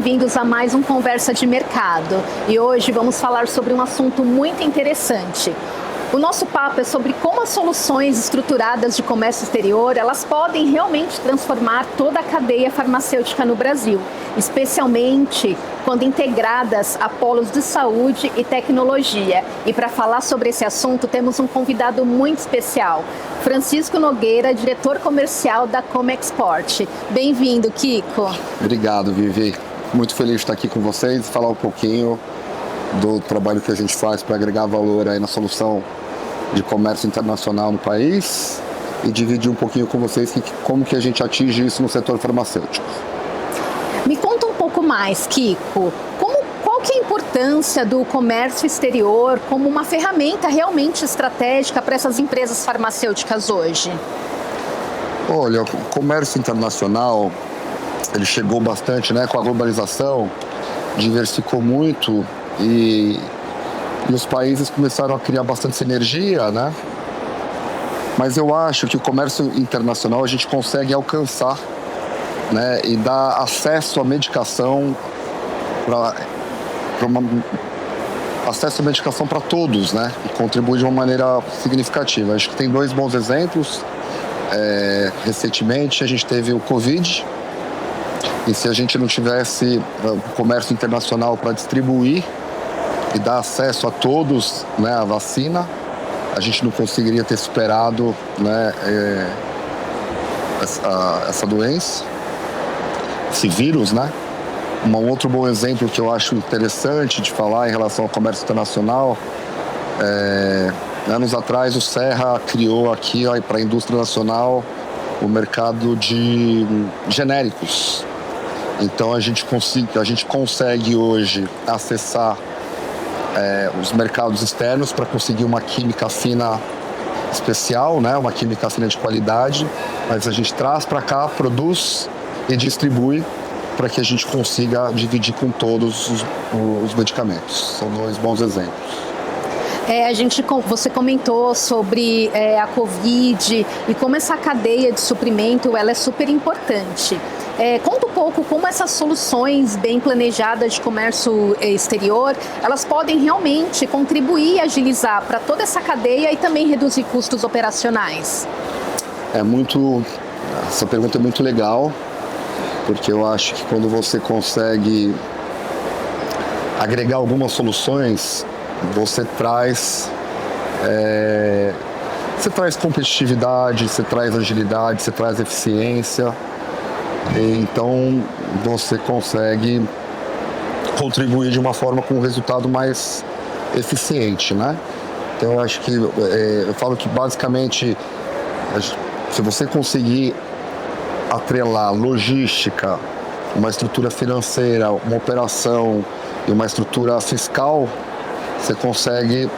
bem-vindos a mais um Conversa de Mercado. E hoje vamos falar sobre um assunto muito interessante. O nosso papo é sobre como as soluções estruturadas de comércio exterior, elas podem realmente transformar toda a cadeia farmacêutica no Brasil, especialmente quando integradas a polos de saúde e tecnologia. E para falar sobre esse assunto, temos um convidado muito especial, Francisco Nogueira, diretor comercial da Comexport. Bem-vindo, Kiko. Obrigado, Vivi. Muito feliz de estar aqui com vocês e falar um pouquinho do trabalho que a gente faz para agregar valor aí na solução de comércio internacional no país e dividir um pouquinho com vocês como que a gente atinge isso no setor farmacêutico. Me conta um pouco mais, Kiko. Qual que é a importância do comércio exterior como uma ferramenta realmente estratégica para essas empresas farmacêuticas hoje? Olha, o comércio internacional, ele chegou bastante, né, com a globalização, diversificou muito e os países começaram a criar bastante sinergia, né? Mas eu acho que o comércio internacional a gente consegue alcançar, né, e dar acesso à medicação para todos, né? E contribuir de uma maneira significativa. Acho que tem dois bons exemplos. Recentemente a gente teve o Covid, e se a gente não tivesse o comércio internacional para distribuir e dar acesso a todos, né, a vacina, a gente não conseguiria ter superado, né, essa doença, esse vírus, né? Um outro bom exemplo que eu acho interessante de falar em relação ao comércio internacional, anos atrás o Serra criou aqui para a indústria nacional o mercado de genéricos. Então a gente consegue hoje acessar os mercados externos para conseguir uma química fina especial, né? Uma química fina de qualidade, mas a gente traz para cá, produz e distribui para que a gente consiga dividir com todos os medicamentos. São dois bons exemplos. Você comentou sobre a Covid e como essa cadeia de suprimento ela é super importante. Conta um pouco como essas soluções bem planejadas de comércio exterior, elas podem realmente contribuir e agilizar para toda essa cadeia e também reduzir custos operacionais. Essa pergunta é muito legal, porque eu acho que quando você consegue agregar algumas soluções, você traz competitividade, você traz agilidade, você traz eficiência. Então você consegue contribuir de uma forma com um resultado mais eficiente, né? Então eu acho que eu falo que basicamente se você conseguir atrelar logística, uma estrutura financeira, uma operação e uma estrutura fiscal, você consegue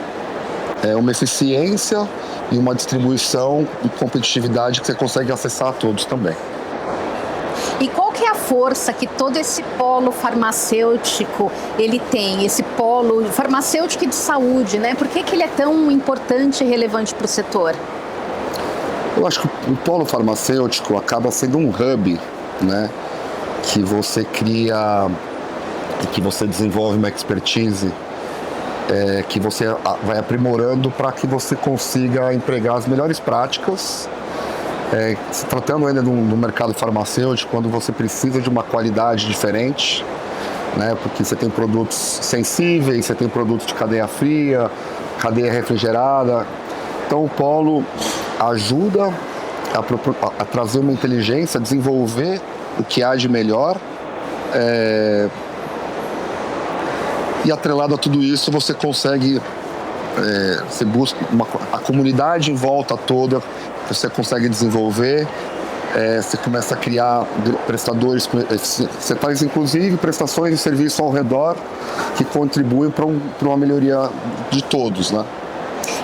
uma eficiência e uma distribuição e competitividade que você consegue acessar a todos também. E qual que é a força que todo esse polo farmacêutico ele tem, esse polo farmacêutico e de saúde, né? Por que ele é tão importante e relevante para o setor? Eu acho que o polo farmacêutico acaba sendo um hub, né? Que você cria e que você desenvolve uma expertise que você vai aprimorando para que você consiga empregar as melhores práticas. Se tratando ainda do mercado farmacêutico, quando você precisa de uma qualidade diferente, né? Porque você tem produtos sensíveis, você tem produtos de cadeia fria, cadeia refrigerada. Então o polo ajuda a trazer uma inteligência, a desenvolver o que há de melhor. E atrelado a tudo isso, você consegue, você busca a comunidade em volta toda, você consegue desenvolver, você começa a criar prestadores, você faz inclusive prestações de serviço ao redor que contribuem para uma melhoria de todos, né?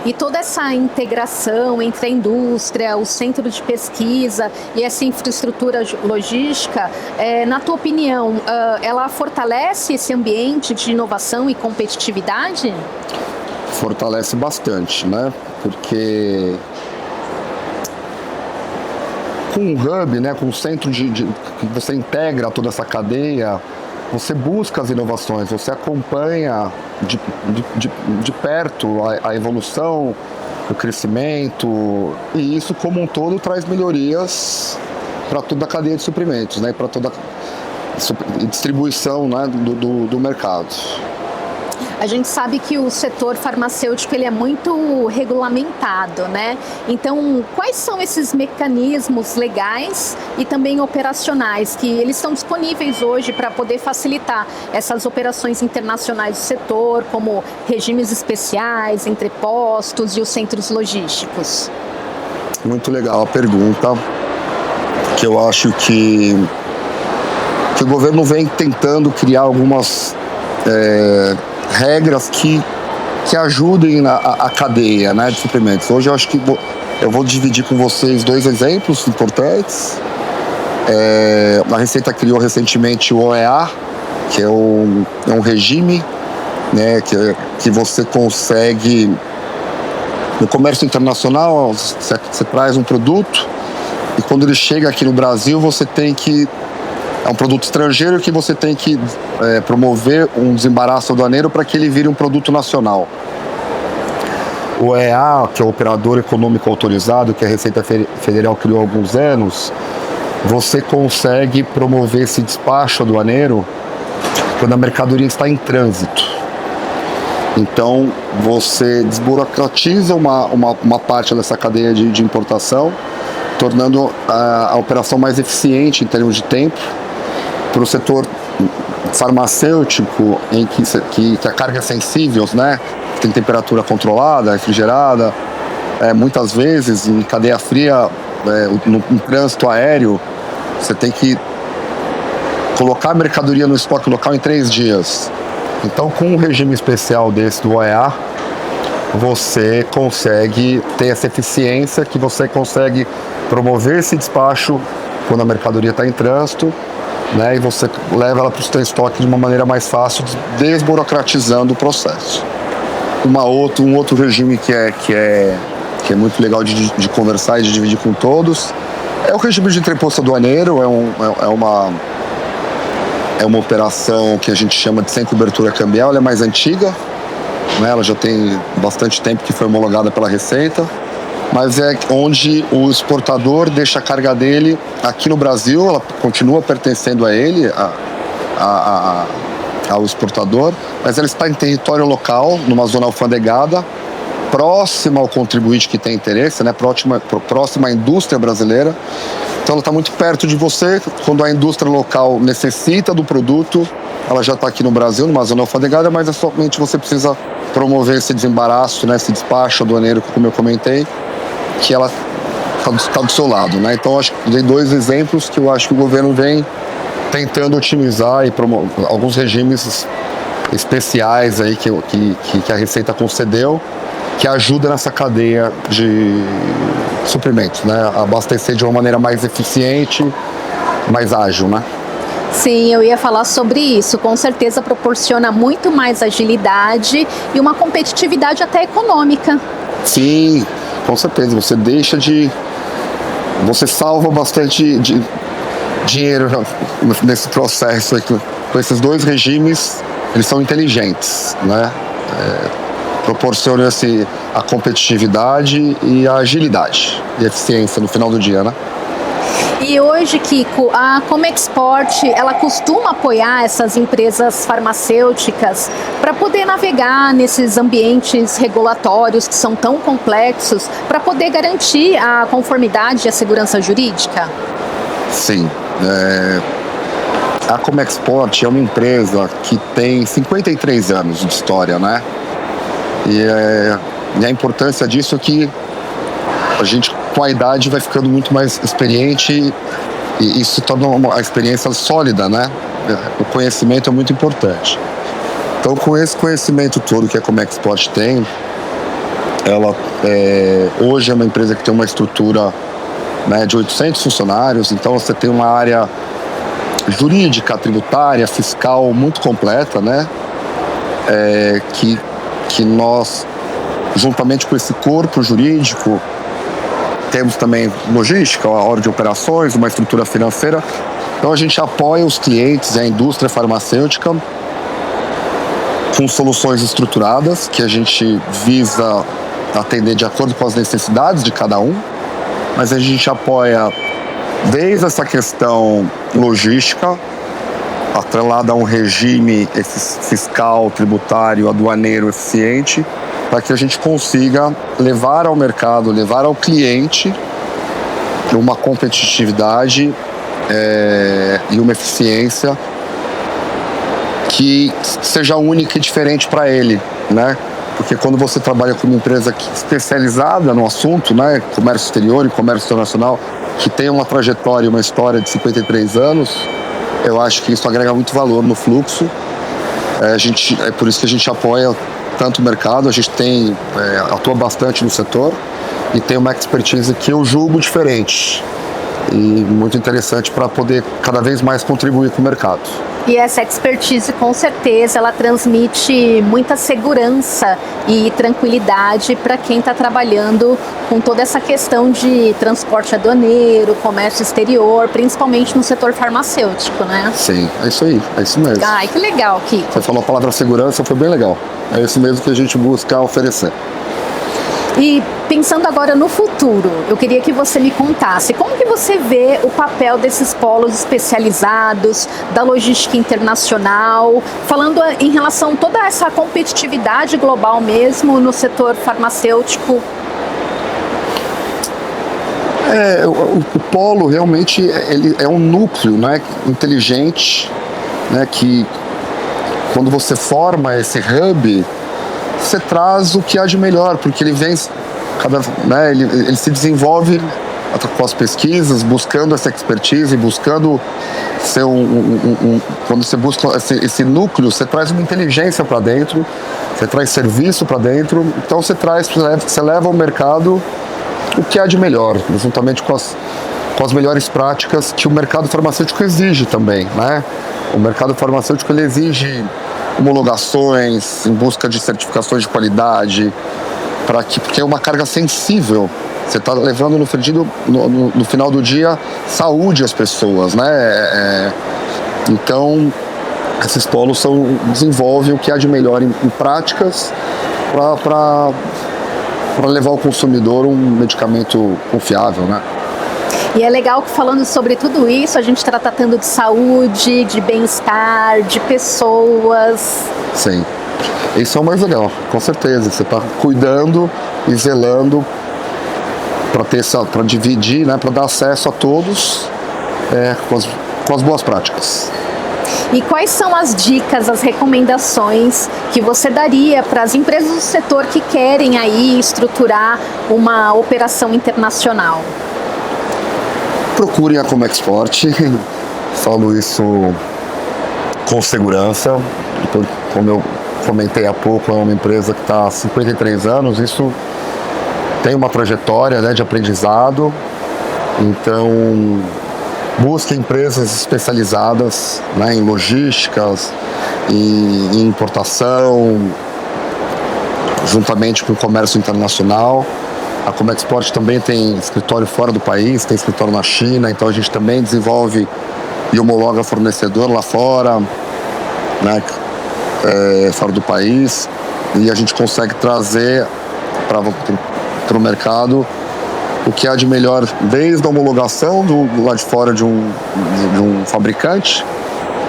E toda essa integração entre a indústria, o centro de pesquisa e essa infraestrutura logística, na tua opinião, ela fortalece esse ambiente de inovação e competitividade? Fortalece bastante, né? Porque com um hub, né, com um centro que você integra toda essa cadeia, você busca as inovações, você acompanha de perto a evolução, o crescimento, e isso como um todo traz melhorias para toda a cadeia de suprimentos, né, para toda a distribuição, né, do mercado. A gente sabe que o setor farmacêutico ele é muito regulamentado, né? Então, quais são esses mecanismos legais e também operacionais que eles estão disponíveis hoje para poder facilitar essas operações internacionais do setor, como regimes especiais, entrepostos e os centros logísticos? Muito legal a pergunta, que eu acho que o governo vem tentando criar algumas regras que ajudem a cadeia, né, de suprimentos. Hoje eu acho que eu vou dividir com vocês 2 exemplos importantes. A Receita criou recentemente o OEA, que é um regime, né, que você consegue, no comércio internacional, você traz um produto e quando ele chega aqui no Brasil, você tem que... É um produto estrangeiro que você tem que promover um desembaraço aduaneiro para que ele vire um produto nacional. O OEA, que é o Operador Econômico Autorizado, que a Receita Federal criou há alguns anos, você consegue promover esse despacho aduaneiro quando a mercadoria está em trânsito. Então, você desburocratiza uma parte dessa cadeia de importação, tornando a operação mais eficiente em termos de tempo. Para o setor farmacêutico, em que a carga é sensível, né? Tem temperatura controlada, refrigerada, muitas vezes em cadeia fria, no trânsito aéreo, você tem que colocar a mercadoria no estoque local em 3 dias. Então, com um regime especial desse do OEA, você consegue ter essa eficiência, que você consegue promover esse despacho quando a mercadoria está em trânsito, né, e você leva ela para o seu estoque de uma maneira mais fácil, desburocratizando o processo. Um outro regime que é muito legal de conversar e de dividir com todos é o regime de entreposto aduaneiro. É uma operação que a gente chama de sem cobertura cambial. Ela é mais antiga, né, ela já tem bastante tempo que foi homologada pela Receita, mas é onde o exportador deixa a carga dele aqui no Brasil, ela continua pertencendo a ele, ao exportador, mas ela está em território local, numa zona alfandegada, próxima ao contribuinte que tem interesse, né, próxima à indústria brasileira. Então ela está muito perto de você. Quando a indústria local necessita do produto, ela já está aqui no Brasil, numa zona alfandegada, mas é somente você precisa promover esse desembaraço, né, esse despacho aduaneiro, como eu comentei, que ela está do seu lado, né? Então, acho que dei 2 exemplos que eu acho que o governo vem tentando otimizar e promover alguns regimes especiais aí que a Receita concedeu, que ajuda nessa cadeia de suprimentos, né? Abastecer de uma maneira mais eficiente, mais ágil, né? Sim, eu ia falar sobre isso. Com certeza proporciona muito mais agilidade e uma competitividade até econômica. Sim, com certeza. Você salva bastante dinheiro nesse processo. Com esses 2 regimes, eles são inteligentes, né? Proporcionam a competitividade e a agilidade e eficiência no final do dia, né? E hoje, Kiko, a Comexport, ela costuma apoiar essas empresas farmacêuticas para poder navegar nesses ambientes regulatórios que são tão complexos, para poder garantir a conformidade e a segurança jurídica? Sim. A Comexport é uma empresa que tem 53 anos de história, né? E a importância disso é que a gente, com a idade, vai ficando muito mais experiente e isso torna uma experiência sólida, né? O conhecimento é muito importante. Então, com esse conhecimento todo que a Comexport tem, ela hoje é uma empresa que tem uma estrutura, né, de 800 funcionários, então você tem uma área jurídica, tributária, fiscal muito completa, né? Que nós, juntamente com esse corpo jurídico, temos também logística, a ordem de operações, uma estrutura financeira, Então a gente apoia os clientes e a indústria farmacêutica com soluções estruturadas que a gente visa atender de acordo com as necessidades de cada um, mas a gente apoia desde essa questão logística, atrelada a um regime fiscal, tributário, aduaneiro eficiente, para que a gente consiga levar ao mercado, levar ao cliente uma competitividade e uma eficiência que seja única e diferente para ele, né? Porque quando você trabalha com uma empresa especializada no assunto, né, comércio exterior e comércio internacional, que tem uma trajetória e uma história de 53 anos, eu acho que isso agrega muito valor no fluxo. É por isso que a gente apoia tanto o mercado, a gente atua bastante no setor e tem uma expertise que eu julgo diferente e muito interessante para poder cada vez mais contribuir com o mercado. E essa expertise, com certeza, ela transmite muita segurança e tranquilidade para quem está trabalhando com toda essa questão de transporte aduaneiro, comércio exterior, principalmente no setor farmacêutico, né? Sim, é isso aí, é isso mesmo. Ai, que legal, Kiko. Você falou a palavra segurança, foi bem legal. É isso mesmo que a gente busca oferecer. E pensando agora no futuro, eu queria que você me contasse como que você vê o papel desses polos especializados, da logística internacional, falando em relação a toda essa competitividade global mesmo no setor farmacêutico. O polo realmente ele é um núcleo, né, inteligente, né, que quando você forma esse hub, você traz o que há de melhor, porque ele vem, ele se desenvolve com as pesquisas, buscando essa expertise, buscando ser quando você busca esse núcleo, você traz uma inteligência para dentro, você traz serviço para dentro, então você leva ao mercado o que há de melhor, juntamente com as melhores práticas que o mercado farmacêutico exige também, né? O mercado farmacêutico ele exige homologações, em busca de certificações de qualidade, porque é uma carga sensível. Você está levando no final do dia saúde às pessoas, né? Então, esses polos desenvolvem o que há de melhor em práticas para levar ao consumidor um medicamento confiável, né? E é legal que falando sobre tudo isso, a gente está tratando de saúde, de bem-estar, de pessoas. Sim, isso é o mais legal, com certeza. Você está cuidando e zelando para dividir, né, para dar acesso a todos com as boas práticas. E quais são as dicas, as recomendações que você daria para as empresas do setor que querem aí estruturar uma operação internacional? Procurem a Comexport, falo isso com segurança, como eu comentei há pouco, é uma empresa que está há 53 anos, isso tem uma trajetória, né, de aprendizado, então busque empresas especializadas, né, em logísticas, em importação, juntamente com o comércio internacional. A Comexport também tem escritório fora do país, tem escritório na China, então a gente também desenvolve e homologa fornecedor lá fora, né, fora do país, e a gente consegue trazer para o mercado o que há de melhor, desde a homologação do lado de fora de um fabricante,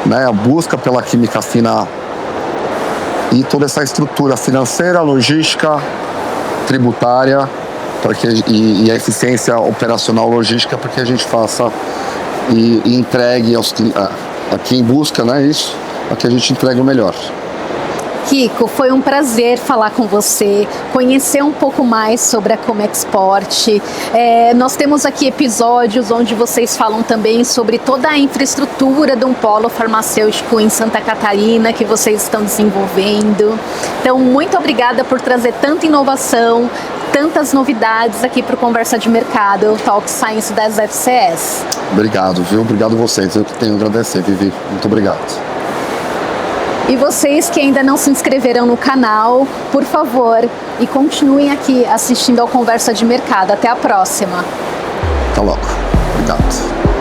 né, a busca pela química fina e toda essa estrutura financeira, logística, tributária, e a eficiência operacional logística para que a gente faça e entregue a quem busca, né, isso, para que a gente entregue o melhor. Kiko, foi um prazer falar com você, conhecer um pouco mais sobre a Comexport. Nós temos aqui episódios onde vocês falam também sobre toda a infraestrutura de um polo farmacêutico em Santa Catarina que vocês estão desenvolvendo. Então, muito obrigada por trazer tanta inovação, tantas novidades aqui para o Conversa de Mercado, o Talk Science das FCS. Obrigado, viu? Obrigado a vocês. Eu que tenho a agradecer, Vivi. Muito obrigado. E vocês que ainda não se inscreveram no canal, por favor, e continuem aqui assistindo ao Conversa de Mercado. Até a próxima. Até logo. Obrigado.